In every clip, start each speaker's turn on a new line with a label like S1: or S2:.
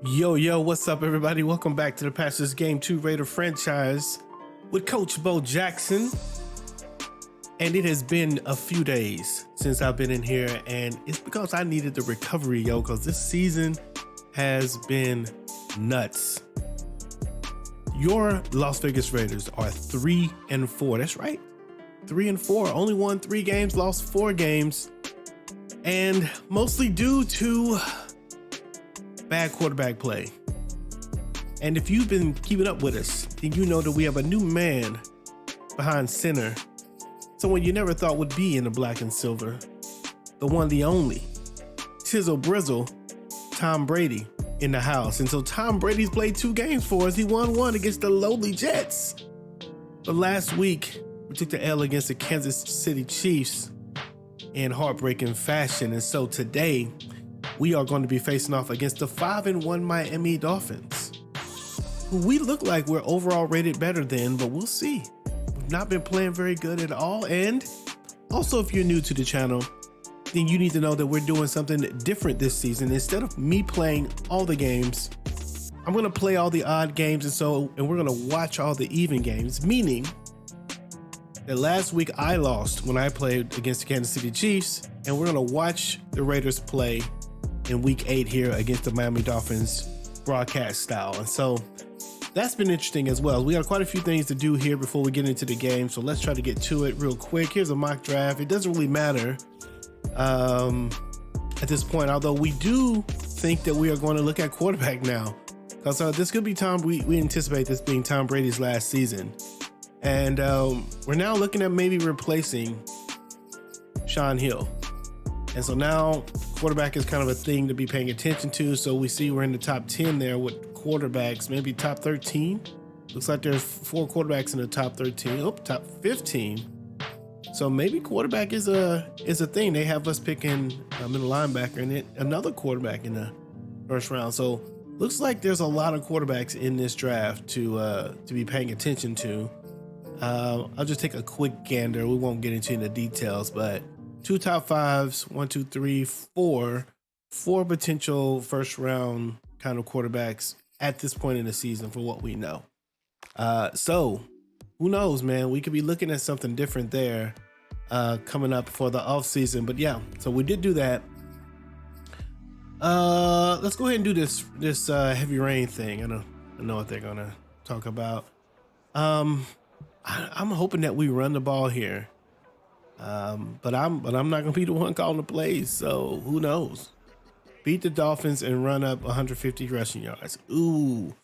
S1: Yo, what's up, everybody? Welcome back to the Pastors Game 2 Raider franchise with Coach Beaux Jackson. And it has been a few days since I've been in here, and it's because I needed the recovery, because this season has been nuts. Your Las Vegas Raiders are 3-4. That's right, 3-4. Only won 3 games, lost 4 games, and mostly due to bad quarterback play. And if you've been keeping up with us, then you know that we have a new man behind center, someone you never thought would be in the black and silver, the one, the only, Tizzle Brizzle, Tom Brady in the house. And so Tom Brady's played 2 games for us. He won 1 against the lowly Jets. But last week, we took the L against the Kansas City Chiefs in heartbreaking fashion. And so today, we are going to be facing off against the 5-1 Miami Dolphins, who we look like we're overall rated better than, but we'll see. We've not been playing very good at all. And also, if you're new to the channel, then you need to know that we're doing something different this season. Instead of me playing all the games, I'm going to play all the odd games, and we're going to watch all the even games, meaning that last week I lost when I played against the Kansas City Chiefs, and we're going to watch the Raiders play in week 8 here against the Miami Dolphins broadcast style. And so that's been interesting as well. We got quite a few things to do here before we get into the game, so let's try to get to it real quick. Here's a mock draft. It doesn't really matter at this point, although we do think that we are going to look at quarterback now, because this could be we anticipate this being Tom Brady's last season, and we're now looking at maybe replacing Shawn Hill. And so now quarterback is kind of a thing to be paying attention to. So we see we're in the top 10 there with quarterbacks, maybe top 13. Looks like there's 4 quarterbacks in the top 13. Oh, top 15. So maybe quarterback is a thing. They have us picking a middle linebacker and then another quarterback in the first round. So looks like there's a lot of quarterbacks in this draft to be paying attention to. I'll just take a quick gander. We won't get into the details, but 2 top 5s, 1, 2, 3, 4 potential first round kind of quarterbacks at this point in the season for what we know. So who knows, man? We could be looking at something different there coming up for the off season. But yeah, so we did do that. Let's go ahead and do this heavy rain thing. I know what they're gonna talk about. I'm hoping that we run the ball here. But I'm not gonna be the one calling the plays, so who knows? Beat the Dolphins and run up 150 rushing yards. Ooh,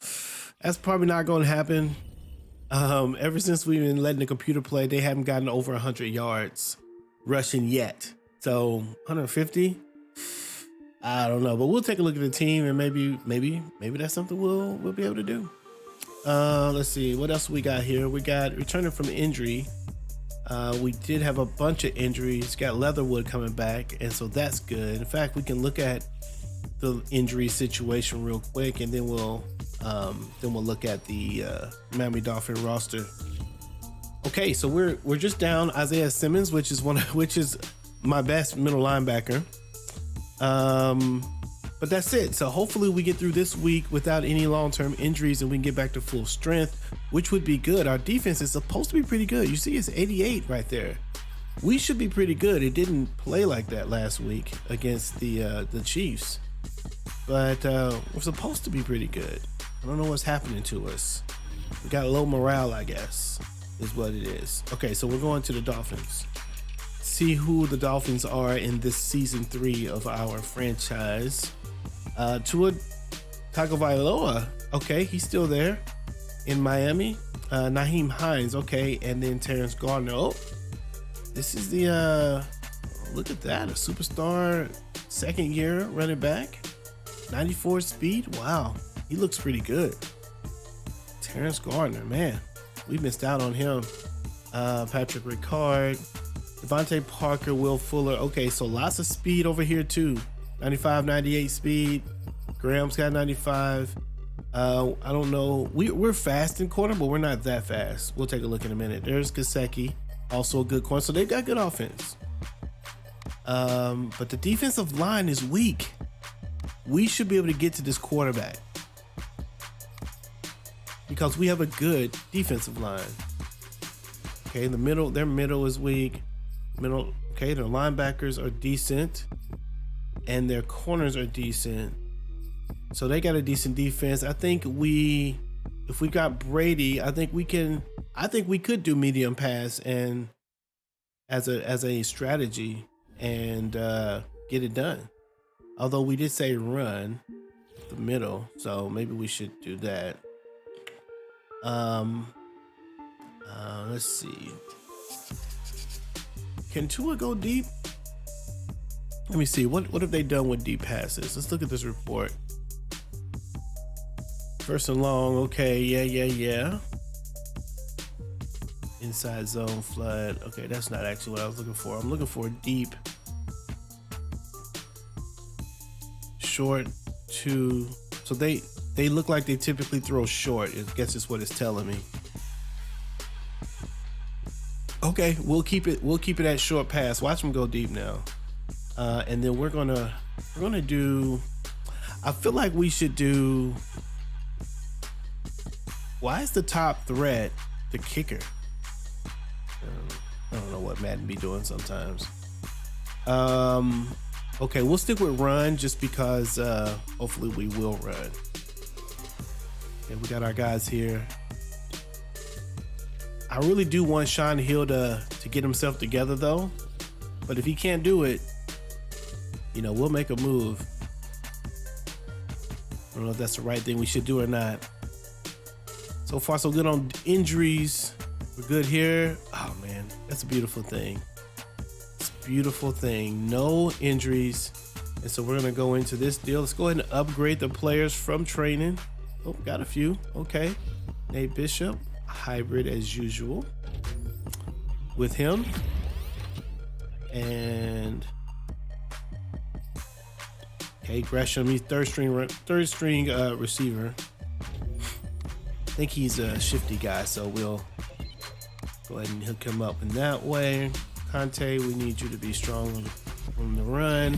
S1: that's probably not gonna happen. Ever since we've been letting the computer play, they haven't gotten over 100 yards rushing yet. So 150, I don't know, but we'll take a look at the team, and maybe that's something we'll be able to do. Let's see what else we got here. We got returning from injury. We did have a bunch of injuries. Got Leatherwood coming back, and so that's good. In fact, we can look at the injury situation real quick, and then we'll look at the Miami Dolphin roster. Okay, so we're just down Isaiah Simmons, which is my best middle linebacker. But that's it. So hopefully we get through this week without any long-term injuries, and we can get back to full strength, which would be good. Our defense is supposed to be pretty good. You see, it's 88 right there. We should be pretty good. It didn't play like that last week against the Chiefs, but we're supposed to be pretty good. I don't know what's happening to us. We got low morale, I guess, is what it is. Okay, so we're going to the Dolphins. See who the Dolphins are in this season 3 of our franchise. Tua Tagovailoa, okay, he's still there in Miami. Nyheim Hines, okay, and then Terrence Gardner. Oh, this is the look at that, a superstar second year running back, 94 speed. Wow, he looks pretty good. Terrence Gardner, man, we missed out on him. Patrick Ricard, Devontae Parker, Will Fuller. Okay, so lots of speed over here too. 95, 98 speed. Graham's got 95. I don't know. We're fast in corner, but we're not that fast. We'll take a look in a minute. There's Gesicki, also a good corner. So they've got good offense. But the defensive line is weak. we should be able to get to this quarterback because we have a good defensive line. Okay, the middle, their middle is weak. Okay, their linebackers are decent and their corners are decent. So they got a decent defense. I think if we got Brady, I think we could do medium pass and as a strategy and get it done. Although we did say run the middle, so maybe we should do that. Let's see. Can Tua go deep? Let me see. What have they done with deep passes? Let's look at this report. First and long. Okay. Yeah. Inside zone flood. Okay, that's not actually what I was looking for. I'm looking for deep. Short to. So they look like they typically throw short. I guess is what it's telling me. Okay, we'll keep it at short pass. Watch them go deep now. And then we're gonna do. I feel like we should do. Why is the top threat the kicker? I don't know what Madden be doing sometimes. Okay, we'll stick with run just because hopefully we will run. Okay, we got our guys here. I really do want Shawn Hill to get himself together though. But if he can't do it, we'll make a move. I don't know if that's the right thing we should do or not. So far so good on injuries. We're good here. Oh man, that's a beautiful thing. It's a beautiful thing. No injuries. And so we're gonna go into this deal. Let's go ahead and upgrade the players from training. Oh, got a few. Okay. Nate Bishop, hybrid as usual with him. And okay, Gresham, he's third string receiver. I think he's a shifty guy, so we'll go ahead and hook him up in that way. Conte, we need you to be strong on the run.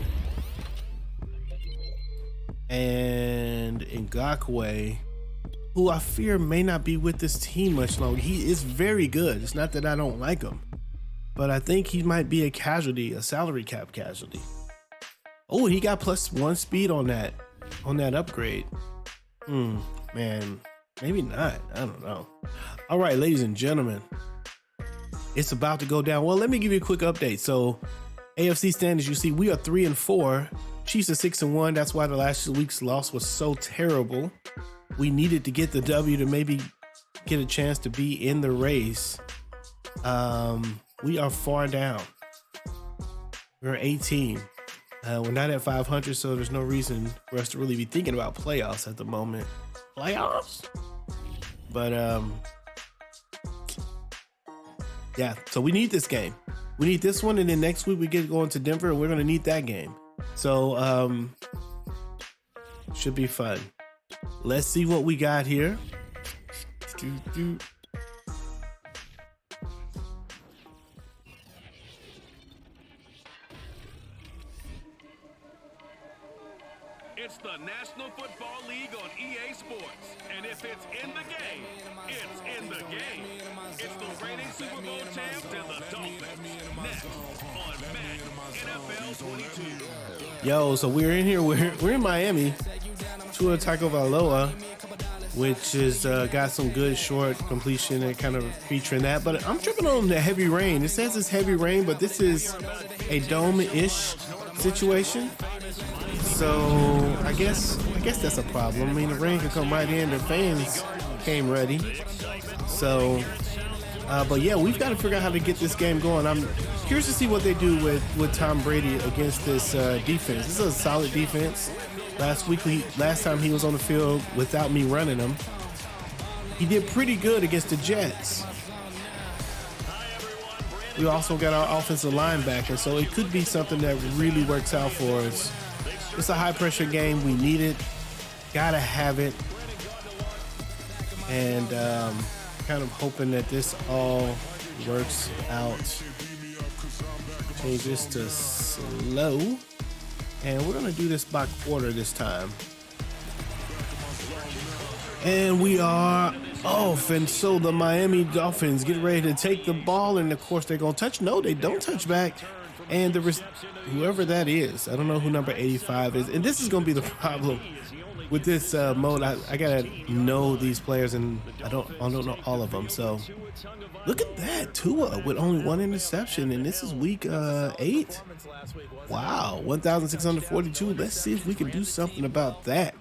S1: And Ngakoue, who I fear may not be with this team much longer. He is very good. It's not that I don't like him, but I think he might be a casualty, a salary cap casualty. Oh, he got +1 speed on that upgrade. Man, maybe not. I don't know. All right, ladies and gentlemen, it's about to go down. Well, let me give you a quick update. So AFC standings, you see, we are 3-4. Chiefs are 6-1. That's why the last week's loss was so terrible. We needed to get the W to maybe get a chance to be in the race. We are far down. We're 18. We're not at 500, so there's no reason for us to really be thinking about playoffs at the moment. Playoffs? But yeah, so we need this game. We need this one, and then next week we get going to Denver, and we're going to need that game. So should be fun. Let's see what we got here.
S2: It's the National Football League on EA Sports. And if it's in the game, it's in the game. It's the reigning Super Bowl champs and the Dolphins. Next on Madden NFL 22.
S1: Yo, so we're in here. We're in Miami. Tua Tagovailoa, which is got some good short completion and kind of featuring that. But I'm tripping on the heavy rain. It says it's heavy rain, but this is a dome-ish situation. So I guess that's a problem. I mean, the rain can come right in. The fans came ready. So, but yeah, we've got to figure out how to get this game going. I'm curious to see what they do with Tom Brady against this defense. This is a solid defense. Last time he was on the field without me running him, he did pretty good against the Jets. We also got our offensive linebacker, so it could be something that really works out for us. It's a high-pressure game. We need it. Gotta have it. And kind of hoping that this all works out. Change this to slow. And we're going to do this by quarter this time. And we are off. And so the Miami Dolphins get ready to take the ball. And of course, they're going to touch. No, they don't touch back. And whoever that is, I don't know who number 85 is. And this is going to be the problem with this mode. I got to know these players, and I don't know all of them. So look at that. Tua with only one interception. And this is week 8. Wow. 1,642. Let's see if we can do something about that.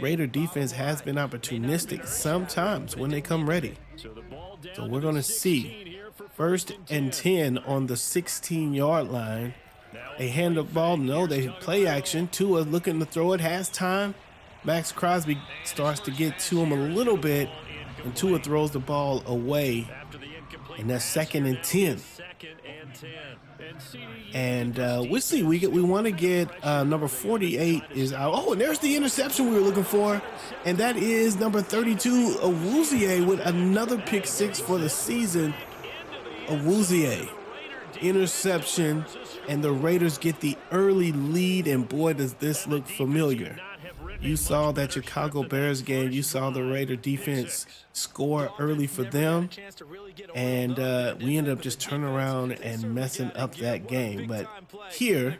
S1: Raider defense has been opportunistic sometimes when they come ready. So we're going to see 1st and 10 on the 16-yard line. They hand the ball. No, they play action. Tua looking to throw it. Has time. Max Crosby starts to get to him a little bit, and Tua throws the ball away. And that's 2nd and 10. And we'll see. We want to get number 48 is out. Oh, and there's the interception we were looking for. And that is number 32, Awuzie, with another pick 6 for the season. Awuzie, interception, and the Raiders get the early lead. And boy, does this look familiar. You saw that Chicago Bears game. You saw the Raider defense score early for them. And we ended up just turning around and messing up that game. But here,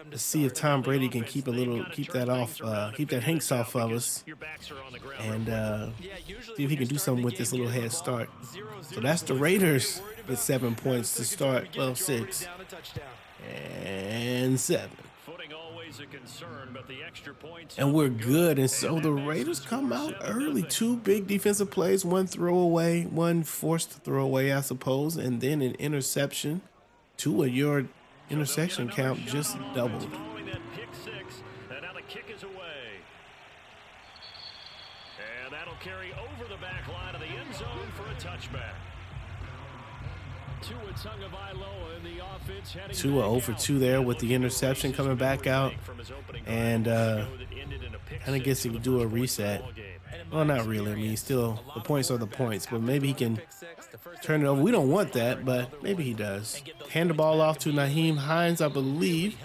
S1: let's see if Tom Brady can keep that Hanks off of us. And see if he can do something with this little head start. So that's the Raiders with 7 points to start. Well, 6 and 7. And we're good. And so the Raiders come out early. 2 big defensive plays, 1 throwaway, 1 forced throwaway, I suppose, and then an interception. 2 of your interception count just doubled. And that'll carry over the back line of the end zone for a touchback. Tua 0 for 2 there with the interception coming back out, and kind of gets to do a reset. Well, not really. I mean, still the points are the points, but maybe he can turn it over. We don't want that, but maybe he does. Hand the ball off to Nyheim Hines, I believe,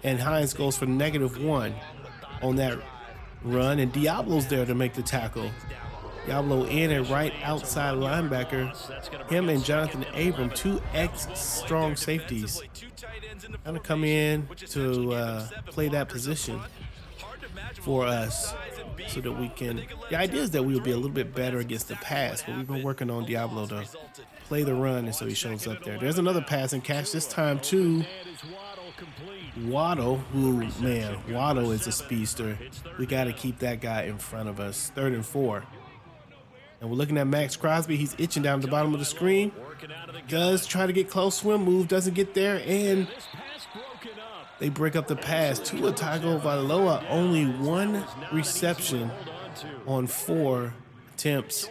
S1: and Hines goes for -1 on that run, and Diablo's there to make the tackle. Diablo in at right outside linebacker. Him and Jonathan Abram, 2 strong safeties, kind of come in to play that position for us so that we can. The idea is that we will be a little bit better against the pass, but we've been working on Diablo to play the run, and so he shows up there. There's another pass and catch this time to Waddle, Waddle is a speedster. We got to keep that guy in front of us. 3rd and 4. And we're looking at Max Crosby. He's itching down at the bottom of the screen. Does try to get close, swim move, doesn't get there, and they break up the pass. Tua Tagovailoa, only 1 reception on 4 attempts.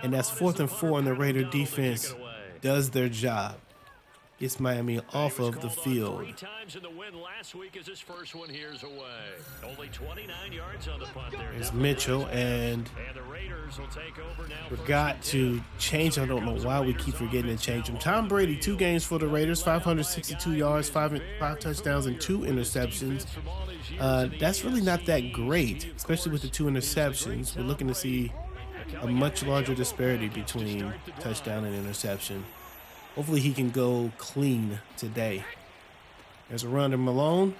S1: And that's 4th and 4, and the Raider defense does their job. Gets Miami off of the field. There's Mitchell, and forgot to change. I don't know why we keep forgetting to change him. Tom Brady, 2 games for the Raiders, 562 yards, 5 touchdowns, and 2 interceptions. That's really not that great, especially with the 2 interceptions. We're looking to see a much larger disparity between touchdown and interception. Hopefully he can go clean today. There's a run to Malone.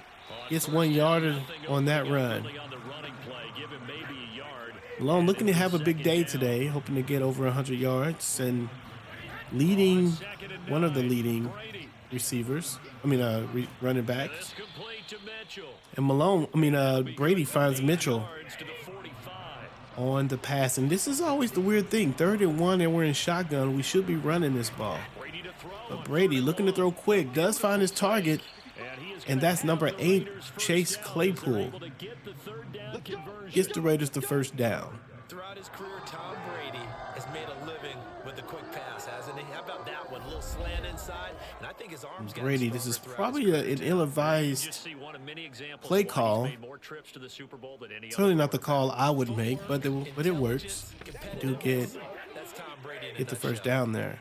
S1: Gets 1 yard on that run. Malone looking to have a big day today, hoping to get over 100 yards and one of the leading receivers. Running backs. And Brady finds Mitchell on the pass. And this is always the weird thing. 3rd and 1, and we're in shotgun. We should be running this ball. But Brady, looking to throw quick, does find his target, and that's number 8, Chase Claypool. Gets the Raiders the 1st down.
S3: Throughout his career, Tom Brady has made a living with the quick pass, hasn't he? How about that one? A little slant inside, and I think his arms got
S1: Brady, this is probably an ill-advised play call. Certainly not the call I would make, but it works. You do get the 1st down there.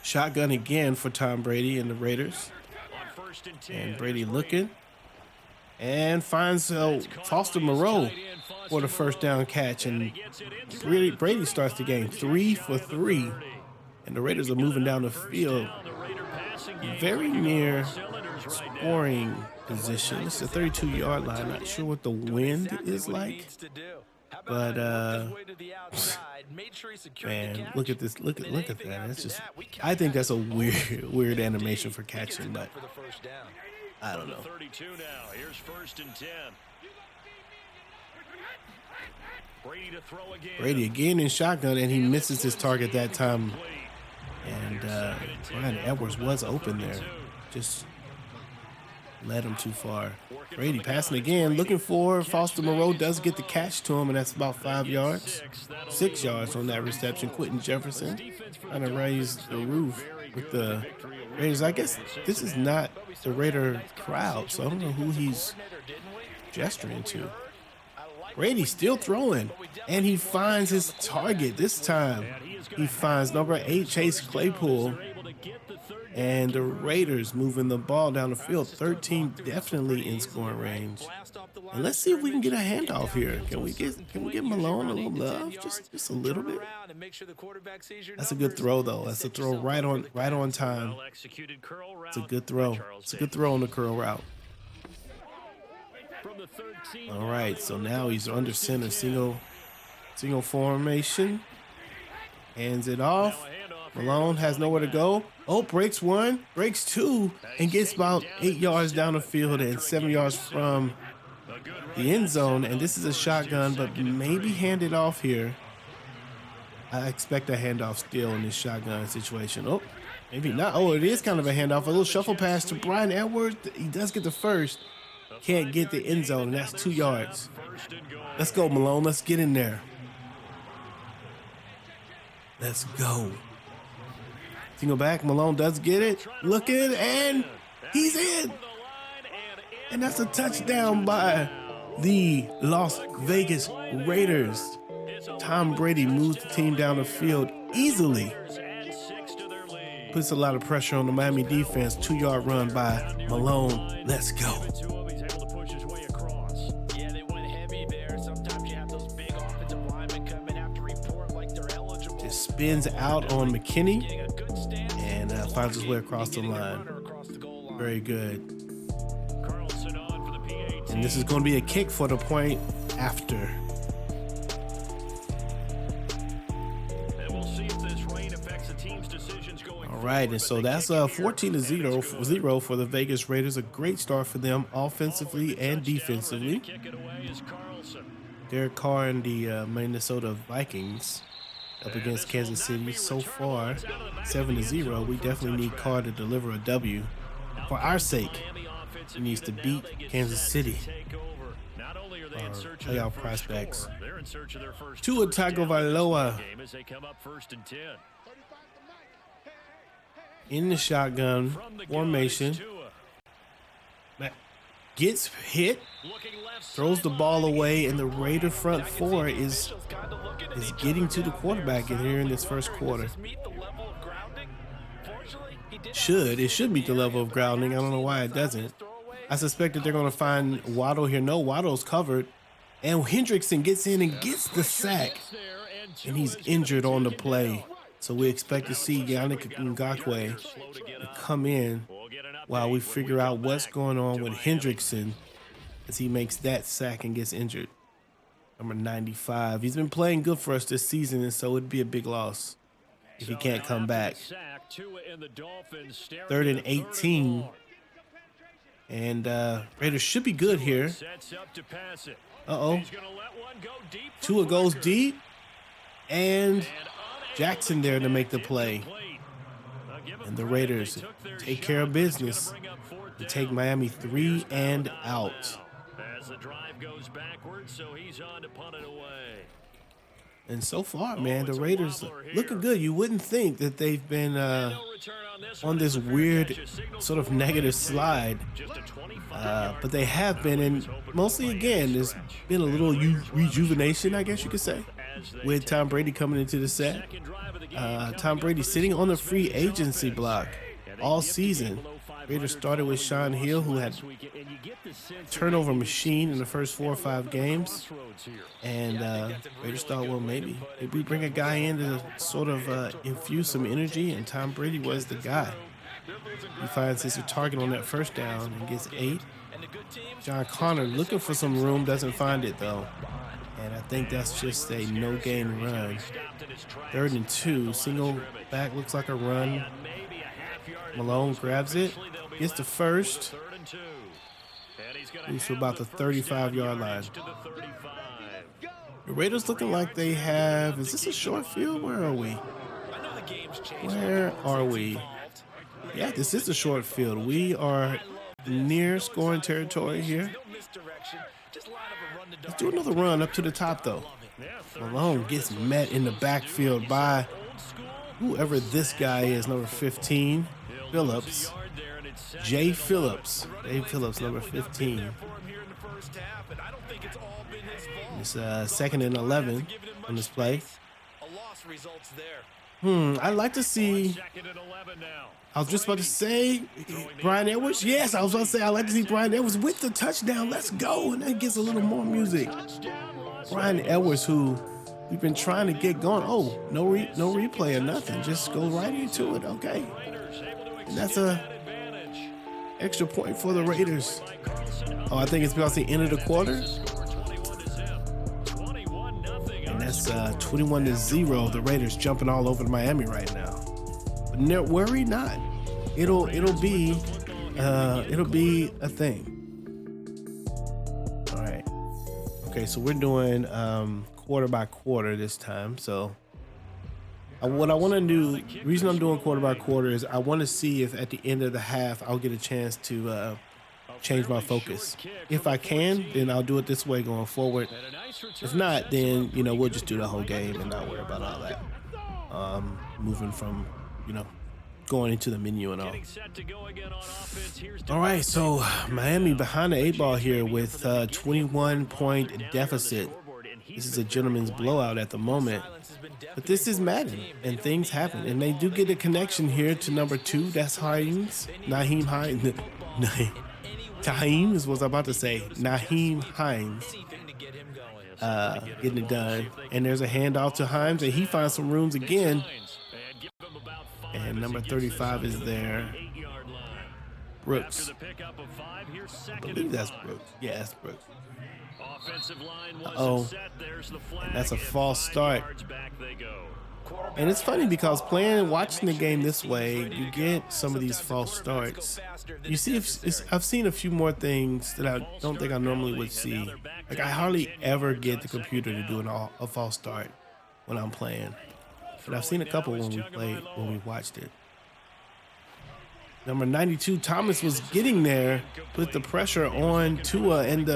S1: Shotgun again for Tom Brady and the Raiders. And Brady looking. And finds Foster Moreau for the first down catch. And Brady starts the game 3 for 3. And the Raiders are moving down the field very near scoring position. It's a 32-yard line. Not sure what the wind is like. But man, look at this. Look at that. It's just, I think that's a weird animation for catching, but I don't know.
S2: Here's 1st and 10.
S1: Brady again in shotgun, and he misses his target that time. And Bryan Edwards was open there. Just led him too far. Brady passing again, looking for Foster Moreau. Does get the catch to him, and that's about 5 yards. 6 yards on that reception. Quentin Jefferson trying to raise the roof with the Raiders. I guess this is not the Raider crowd, so I don't know who he's gesturing to. Brady still throwing, and he finds his target this time. He finds number 8, Chase Claypool, and the Raiders moving the ball down the field. 13 definitely in scoring range. And let's see if we can get a handoff here. Can we get Malone a little love, just a little bit? That's a good throw though. That's a throw right on time. It's a good throw. It's a good throw on the curl route. All right, so now he's under center, single formation. Hands it off. Malone has nowhere to go. Oh, breaks 1, breaks 2, and gets about 8 yards down the field and 7 yards from the end zone. And this is a shotgun, but maybe hand it off here. I expect a handoff still in this shotgun situation. Oh, maybe not. Oh, it is kind of a handoff. A little shuffle pass to Bryan Edwards. He does get the first. Can't get the end zone, and that's 2 yards. Let's go, Malone. Let's get in there. Let's go. Single back. Malone does get it. Looking, and he's in. And that's a touchdown by the Las Vegas Raiders. Tom Brady moves the team down the field easily. Puts a lot of pressure on the Miami defense. 2-yard run by Malone. Let's go. Spins out on McKinney and finds his way across the line. Very good. And this is going to be a kick for the point after. All right, and so that's 14-0 for the Vegas Raiders. A great start for them offensively and defensively. Derek Carr and the Minnesota Vikings up against Kansas City so far, 7-0. We definitely need Carr to deliver a W. For our sake, he needs to beat Kansas City. Our playoff prospects. Tua Tagovailoa in the shotgun formation. Gets hit, throws the ball away, and the Raider front four is getting to the quarterback in here in this first quarter. It should meet the level of grounding. I don't know why it doesn't. I suspect that they're going to find Waddle here. No, Waddle's covered. And Hendrickson gets in and gets the sack. And he's injured on the play. So we expect to see Yannick Ngakoue come in while we figure out what's going on with Hendrickson as he makes that sack and gets injured. Number 95. He's been playing good for us this season, and so it'd be a big loss if he can't come back. 3rd and 18. And Raiders should be good here. Uh-oh. Tua goes deep. And Jackson there to make the play. And the Raiders take care of business to take Miami 3 and out.
S2: As the drive goes backwards, so he's on to punt it away.
S1: And so far, man, the Raiders looking good. You wouldn't think that they've been on this weird sort of negative slide. But they have been, and mostly, again, there's been a little rejuvenation, I guess you could say, with Tom Brady coming into the set. Tom Brady sitting on the free agency block all season. Raiders started with Shawn Hill, who had turnover machine in the first 4 or 5 games. And Raiders thought, well, maybe we bring a guy in to sort of infuse some energy, and Tom Brady was the guy. He finds his target on that first down and gets 8. John Connor looking for some room, doesn't find it though. And I think that's just a no-gain run. 3rd and 2, single back, looks like a run. Malone grabs it, gets the first. He's to about the 35-yard line. The Raiders looking like they have, is this a short field? Where are we? Where are we? Yeah, this is a short field. We are near scoring territory here. Let's do another run up to the top, though. Malone gets met in the backfield by whoever this guy is, number 15, Phillips. Jay Phillips. Jay Phillips, number 15. It's 2nd and 11 on this play. I'd like to see. I was just about to say Bryan Edwards. Yes, I was about to say I'd like to see Bryan Edwards with the touchdown. Let's go. And that gets a little more music. Bryan Edwards, who we've been trying to get going. Oh, no replay or nothing. Just go right into it. Okay. And that's a extra point for the Raiders. Oh, I think it's because the end of the quarter. And that's 21-0. The Raiders jumping all over Miami right now. But worry not. It'll be a thing. All right. Okay, so we're doing quarter by quarter this time. So what I want to do, the reason I'm doing quarter by quarter is I want to see if at the end of the half I'll get a chance to change my focus. If I can, then I'll do it this way going forward. If not, then we'll just do the whole game and not worry about all that. Moving from going into the menu and all. All right, so Miami behind the 8 ball here with a 21-point deficit. This is a gentleman's blowout at the moment, but this is Madden and things happen, and they do get a connection here to number 2. That's Hines, Nyheim Hines. Taheem is what I was about to say. Nyheim Hines getting it done, and there's a handoff to Hines, and he finds some rooms again. And number 35 is there. Brooks. I believe that's Brooks. Yeah, that's Brooks. Uh-oh. And that's a false start. And it's funny because watching the game this way, you get some of these false starts. You see, I've seen a few more things that I don't think I normally would see. Like, I hardly ever get the computer to do a false start when I'm playing. But I've seen a couple when we watched it. Number 92, Thomas was getting there, put the pressure on Tua, and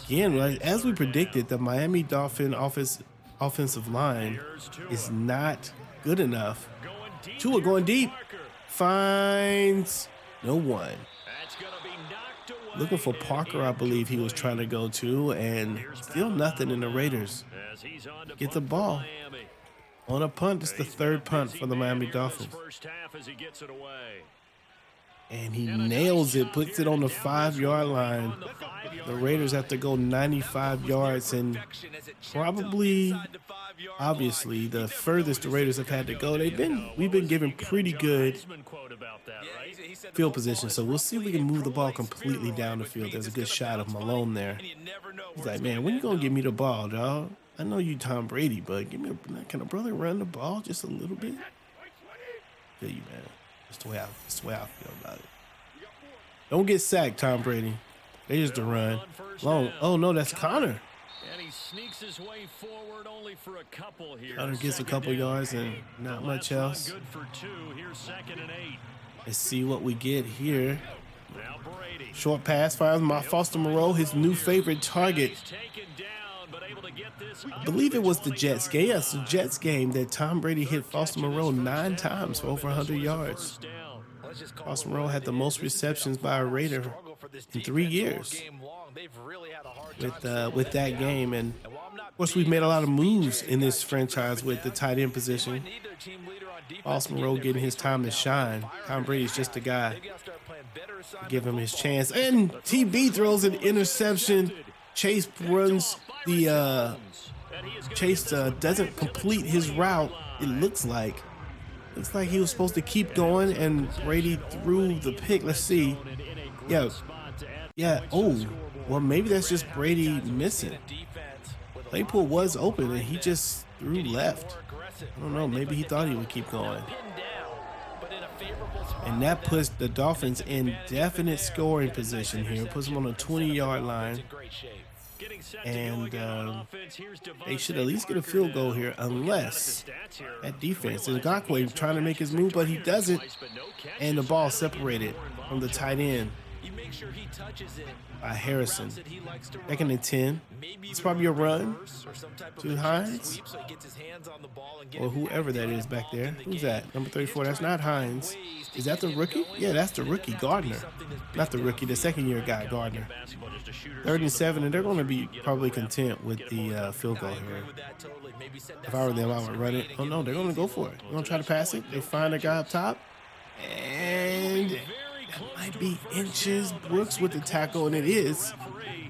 S1: again, as we predicted, the Miami Dolphin offensive line is not good enough. Tua going deep, finds no one. Looking for Parker, I believe he was trying to go to, and still nothing in the Raiders. Get the ball. On a punt, it's the 3rd punt for the Miami Dolphins. And he nails it, puts it on the 5-yard line. The Raiders have to go 95 yards, and probably, obviously, the furthest the Raiders have had to go. We've been given pretty good field position, so we'll see if we can move the ball completely down the field. There's a good shot of Malone there. He's like, man, when you gonna give me the ball, dog? I know you Tom Brady, but can a brother run the ball just a little bit? Feel you, man. That's the way I feel about it. Don't get sacked, Tom Brady. They just to run. Long. Oh no, that's Connor.
S2: And he sneaks his way forward only for a couple here.
S1: Connor gets a couple yards and not much else.
S2: Good for 2. Here's 2nd and 8.
S1: Let's see what we get here. Short pass finds Foster Moreau, his new favorite target. I believe it was the Jets game. Yes, the Jets game that Tom Brady hit Foster Moreau 9 times for over 100 yards. Foster Moreau had the most receptions by a Raider in 3 years with that game. And of course, we've made a lot of moves in this franchise with the tight end position. Foster Moreau getting his time to shine. Tom Brady's just the guy to give him his chance. And TB throws an interception. Chase runs the Chase doesn't complete his route. It looks like he was supposed to keep going, and Brady threw the pick. Let's see. Yeah. Oh, well, maybe that's just Brady missing. Claypool was open, and he just threw left. I don't know. Maybe he thought he would keep going. And that puts the Dolphins in definite scoring position here. Puts them on a 20-yard line. And they should at least get a field goal here, unless that defense. And Gronk trying to make his move, but he doesn't. And the ball separated from the tight end by Harrison. Second and 10. It's probably a run to Hines or whoever that is back there. Who's that? Number 34. That's not Hines. Is that the rookie? Yeah, that's the rookie, Gardner. Not the rookie, the second-year guy, Gardner. 3rd and 7, and they're going to be probably content with the field goal here. If I were them, I would run it. Oh, no, they're going to go for it. They're going to try to pass it. They find a guy up top. And it might be inches. Brooks with the tackle, and it is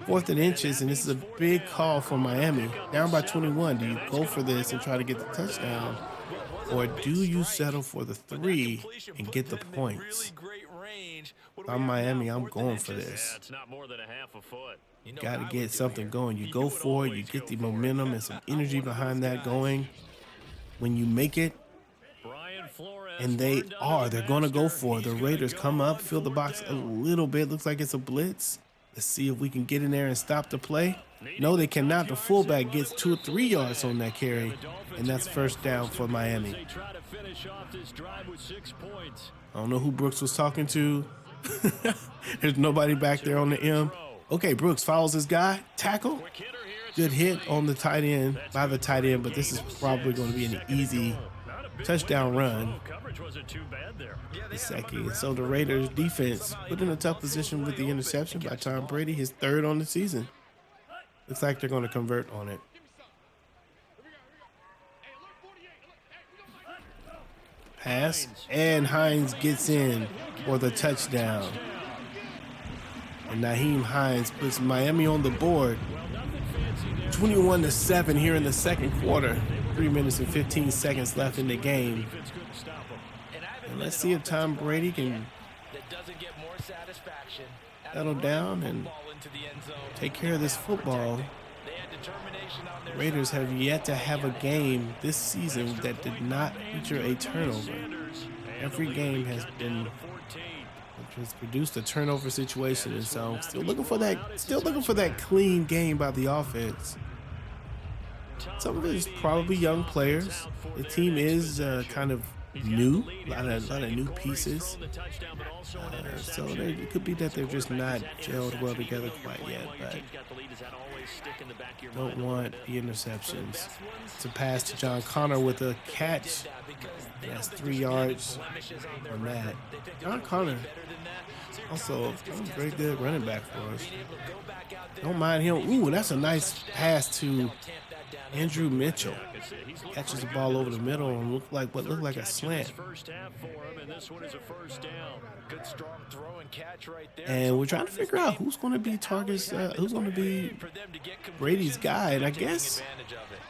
S1: 4th and inches, and this is a big call for Miami. Down by 21. Do you go for this and try to get the touchdown, or do you settle for the 3 and get the points? I'm Miami. I'm going for this. You got to get something going. You go for it. You get the momentum and some energy behind that going. When you make it, and they're going to go for it. The Raiders come up, fill the box a little bit. Looks like it's a blitz. Let's see if we can get in there and stop the play. No, they cannot. The fullback gets 2 or 3 yards on that carry, and that's first down for Miami. I don't know who Brooks was talking to. There's nobody back there on the M. Okay, Brooks follows his guy. Tackle. Good hit on the tight end by the tight end, but this is probably going to be an easy touchdown run. The second. So the Raiders defense put in a tough position with the interception by Tom Brady, his 3rd on the season. Looks like they're going to convert on it. Pass, and Hines gets in for the touchdown. And Nyheim Hines puts Miami on the board. 21-7 here in the second quarter. 3 minutes and 15 seconds left in the game. And let's see if Tom Brady can settle down and take care of this football. The Raiders have yet to have a game this season that did not feature a turnover. Every game has produced a turnover situation, and so still looking for that clean game by the offense. Some of it is probably young players. The team is kind of new, a lot of new pieces. So it could be that they're just not gelled well together quite yet, but don't want the interceptions. It's a pass to John Connor with a catch. That's 3 yards on that. John Connor also a very good running back for us. Don't mind him. Ooh, that's a nice pass to Andrew Mitchell. Catches the ball over the middle and looked like a slant. And we're trying to figure out who's going to be who's going to be Brady's guy. And I guess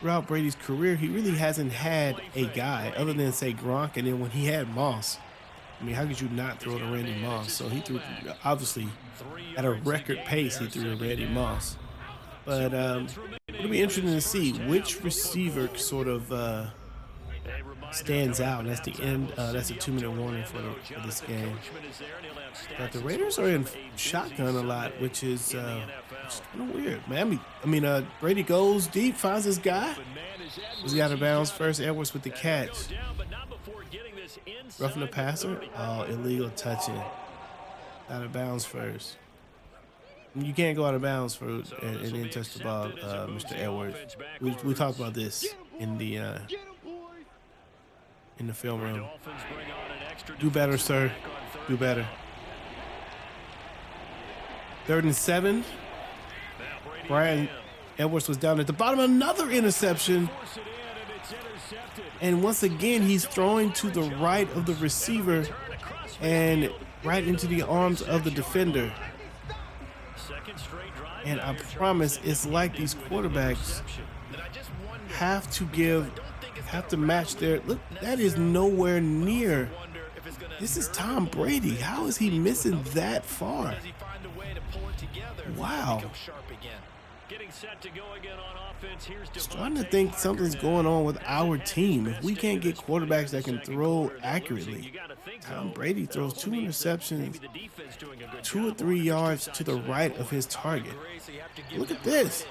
S1: throughout Brady's career, he really hasn't had a guy other than, say, Gronk. And then when he had Moss, I mean, how could you not throw to Randy Moss? So he threw, obviously, at a record pace, he threw to Randy Moss. But it'll be interesting to see which receiver sort of stands out. That's the end. That's a 2-minute warning for this game. But the Raiders are in shotgun a lot, which is kind of weird, man. I mean, Brady goes deep, finds his guy. Was he out of bounds first? Edwards with the catch. Roughing the passer. Oh, illegal touching. Out of bounds first. You can't go out of bounds and then touch the ball, Mr. Edwards. We talked about this in the film room. Do better, sir. Do better. 3rd and 7. Brian Edwards was down at the bottom. Another interception. And once again, he's throwing to the right of the receiver and right into the arms of the defender. And I promise it's like these quarterbacks have to match their look. That is nowhere near. This is Tom Brady. How is he missing that far? Wow. Starting to think something's going on with our team. If we can't get quarterbacks that can throw accurately. Tom Brady throws 2 interceptions, 2 or 3 yards to the right of his target. Look at this.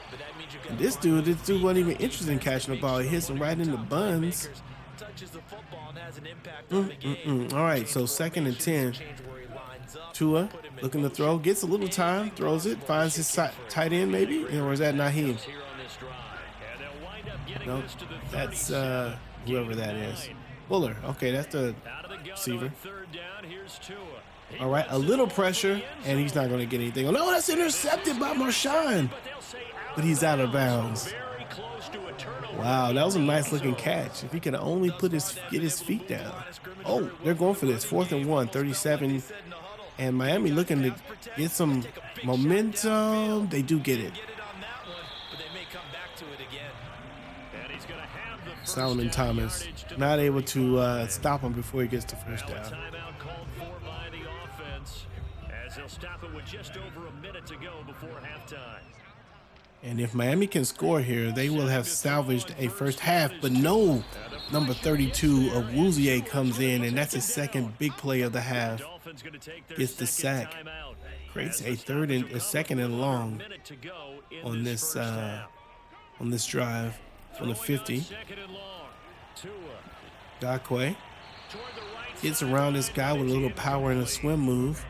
S1: And this dude wasn't even interested in catching the ball. He hits him right in the buns. All right, so 2nd and 10. Tua looking to throw, gets a little time, throws it, finds his tight end maybe, or is that Naheem? No, that's whoever that is. Fuller. Okay, that's the receiver. All right, a little pressure, and he's not going to get anything. Oh, no, that's intercepted by Marshawn, but he's out of bounds. Wow, that was a nice looking catch. If he could only get his feet down. Oh, they're going for this. 4th and 1, 37. And Miami looking to get some momentum. They do get it. Solomon Thomas not able to stop him before he gets the first down. And if Miami can score here, they will have salvaged a first half. But no, number 32 of Woozier comes in, and that's his second big play of the half. Gets the sack. Creates a 2nd and long on this drive on the 50. Dakwe gets around this guy with a little power and a swim move.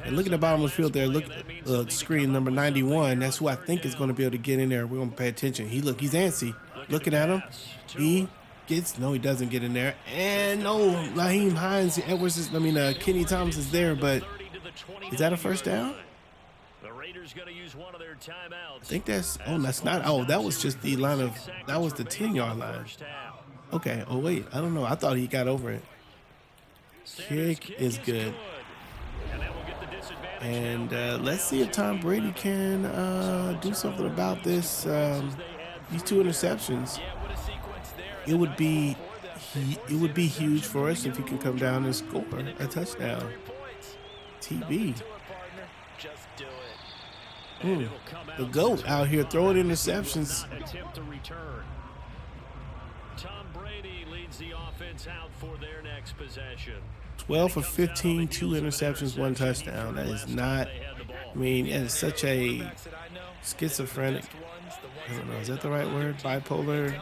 S1: And look at the bottom of the field there. Look at the screen, number 91. That's who I think is going to be able to get in there. We're going to pay attention. He's antsy. Looking at him. He doesn't get in there. And no, Naheem Hines, Kenny Thomas is there, but is that a first down? I think that's not. Oh, that was just the line of, that was the 10-yard line. Okay. Oh, wait. I don't know. I thought he got over it. Kick is good. And let's see if Tom Brady can do something about this. These 2 interceptions. It would be huge for us if he can come down and score a touchdown. TB. The GOAT out here throwing interceptions.
S2: Tom Brady leads the offense out for their next possession.
S1: 12 for 15, 2 interceptions, 1 touchdown. That is not, it is such a schizophrenic, I don't know, is that the right word? Bipolar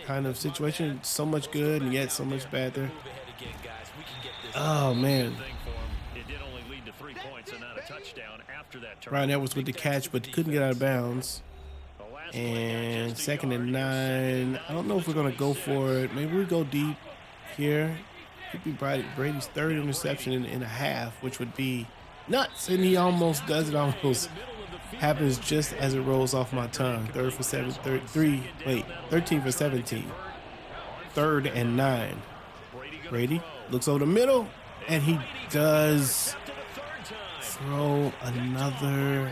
S1: kind of situation. So much good and yet so much bad there. Oh, man. Brian Edwards with the catch, but couldn't get out of bounds. And 2nd and 9. I don't know if we're going to go for it. Maybe we go deep here. Could be Brady's 3rd interception in a half, which would be nuts. And he almost does it. Almost happens just as it rolls off my tongue. 13 for 17. 3rd and 9. Brady looks over the middle, and he does throw another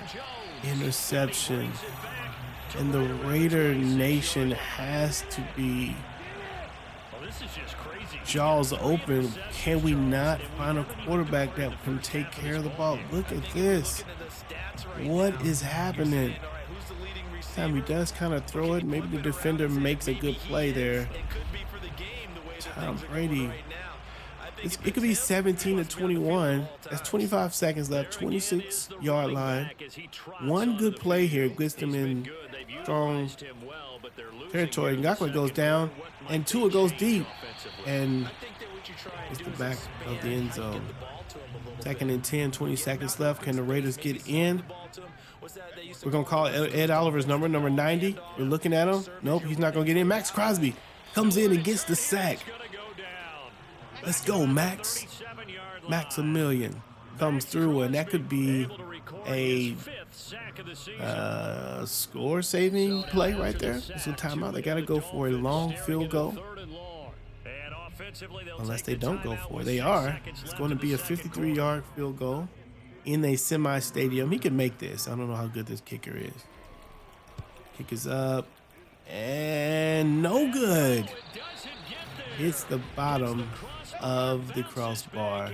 S1: interception. And the Raider Nation has to be jaws open. Can we not find a quarterback that can take care of the ball? Look at this. What is happening? This time he does kind of throw it. Maybe the defender makes a good play there. Tom Brady. It could be 17-21. That's 25 seconds left. 26-yard line. One good play here gets them in strong territory. Ngakwe goes down, and Tua goes deep, and it's the back of the end zone. 2nd and 10, 20 seconds left. Can the Raiders get in? We're going to call Ed Oliver's number 90. We're looking at him. Nope, he's not going to get in. Max Crosby comes in and gets the sack. Let's go, Max. Maximilian. comes through, and that could be a score-saving play right there. It's a timeout. They got to go for a long field goal. Unless they don't go for it. They are. It's going to be a 53-yard field goal in a semi-stadium. He can make this. I don't know how good this kicker is. Kick is up. And no good. Hits the bottom of the crossbar.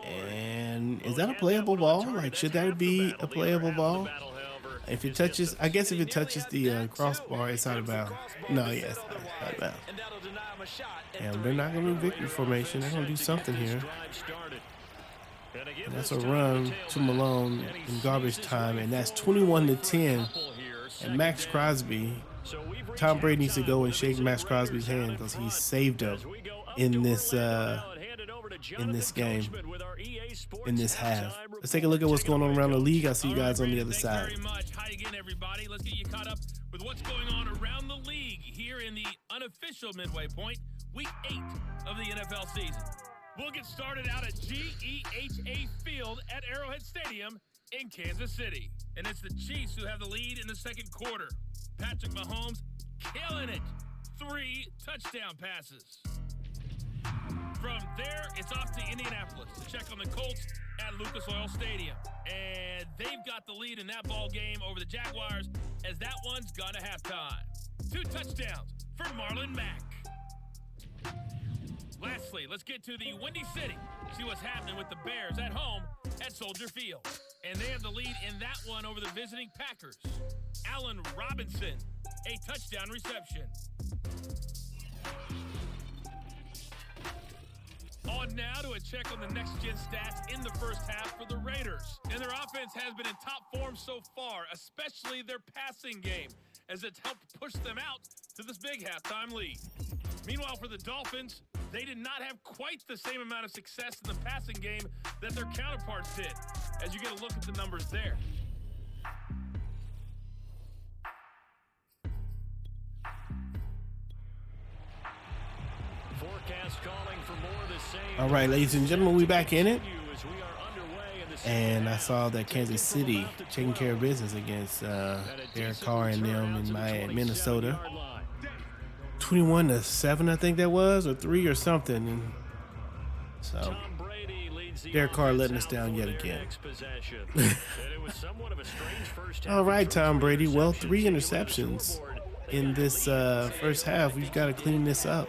S1: And is that a playable ball? Like, should that be a playable ball? If it touches, I guess if it touches the crossbar, it's out of bounds. No, yes, out of bounds. And they're not going to do victory formation. They're going to do something here. And that's a run to Malone in garbage time, and that's 21-10. And Max Crosby, Tom Brady needs to go and shake Max Crosby's hand because he saved him in this game, in this half. Let's take a look at what's going on around the league. I'll see you guys on the other side.
S2: Hi again, everybody. Let's get you caught up with what's going on around the league here in the unofficial midway point, week 8 of the NFL season. We'll get started out at GEHA Field at Arrowhead Stadium in Kansas City. And it's the Chiefs who have the lead in the second quarter. Patrick Mahomes killing it. 3 touchdown passes. From there, it's off to Indianapolis to check on the Colts at Lucas Oil Stadium. And they've got the lead in that ball game over the Jaguars as that one's gone to halftime. 2 touchdowns for Marlon Mack. Lastly, let's get to the Windy City. See what's happening with the Bears at home at Soldier Field. And they have the lead in that one over the visiting Packers. Allen Robinson, a touchdown reception. On now to a check on the next-gen stats in the first half for the Raiders. And their offense has been in top form so far, especially their passing game, as it's helped push them out to this big halftime lead. Meanwhile, for the Dolphins, they did not have quite the same amount of success in the passing game that their counterparts did, as you get a look at the numbers there.
S1: All right, ladies and gentlemen, we back in it. And I saw that Kansas City taking care of business against Derek Carr and them in Minnesota. 21-7, I think that was, or 3 or something. And so Derek Carr letting us down yet again. All right, Tom Brady. Well, 3 interceptions in this first half. We've got to clean this up.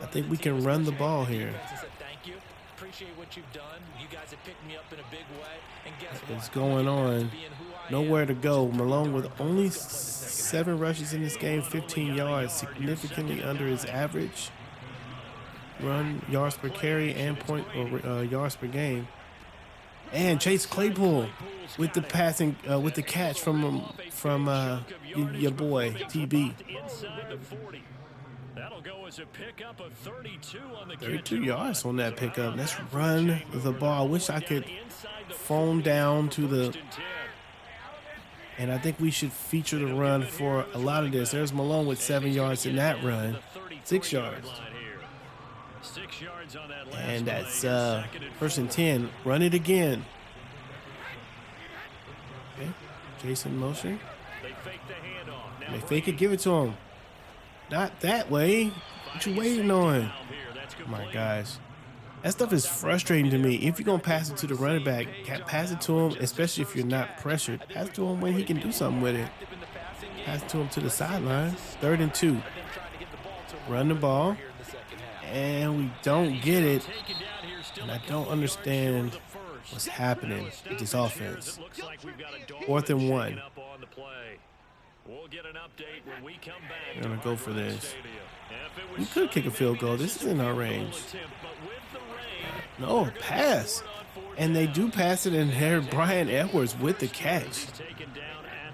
S1: I think we can run the ball here. What's going on? Nowhere to go. Malone with only 7 rushes in this game, 15 yards, significantly under his average run yards per carry and yards per game. And Chase Claypool with the passing, with the catch from your boy TB. 32 yards on that pickup. Let's run the ball. I wish I could phone down to the... And I think we should feature the run for a lot of this. There's Malone with 7 yards in that run. 6 yards. And that's 1st and 10. Run it again. Okay. Jason motion. They fake it, give it to him. Not that way. What you waiting on? Oh my gosh. That stuff is frustrating to me. If you're going to pass it to the running back, pass it to him, especially if you're not pressured. Pass it to him when he can do something with it. Pass it to him to the sideline. 3rd and 2. Run the ball. And we don't get it. And I don't understand what's happening with this offense. 4th and 1. We're going to go for this. We could kick a field goal. This is in our range. No, pass. And they do pass it, and here Brian Edwards with the catch.